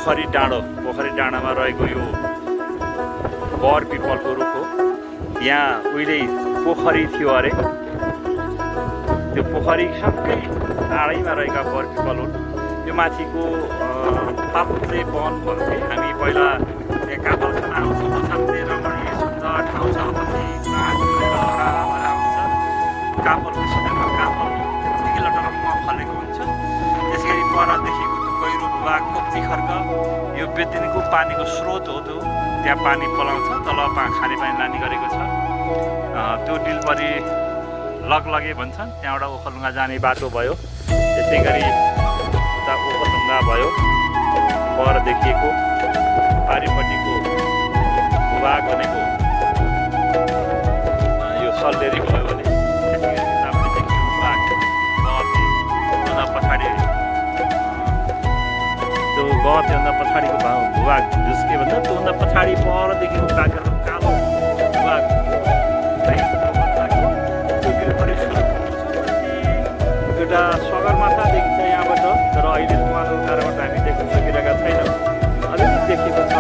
पोखरी डाँडामा रहेको यो बर पिपलको रुख हो। यहाँ उहिले पोखरी थियो अरे, त्यो पोखरीसँगै टाढैमा रहेका बर पिपल हुन्। यो माथिको ताप्ले वन भन्थे हामी पहिला। यहाँ काफल खान आउँछौँ, असाध्यै रमणीय सुन्दर ठाउँ छ भन्ने काफलको सिजनमा काफल त्यतिकै लटरम्म फलेको हुन्छ। त्यसै गरी पर देखेको त्यो गहिरो भूभाग कोप्ती खर्क यो बेदिनीको पानीको स्रोत हो। त्यो त्यहाँ पानी पलाउँछ, तल खानेपानी लाने गरेको छ। त्यो डिलपरी लगलगे भन्छन्, त्यहाँबाट ओखलढुङ्गा जाने बाटो भयो। त्यसै गरी उता ओखलढुङ्गा भयो, पर देखिएको पारिपट्टिको भूभाग भनेको यो सल्लेरी भयो भने त्यसै गरी ताप्ले देखिएको भाग गहत्योभन्दा पछाडि त्यो गहत्योभन्दा पछाडिको भूभाग झुस्के भन्छ, त्योभन्दा पछाडि पर देखेको कालो भूभाग एउटा सगरमाथा देखिन्छ यहाँबाट, तर अहिले उहाँको कारणबाट हामी देख्न सकिरहेका छैनौँ। अलिकति देखेको छ।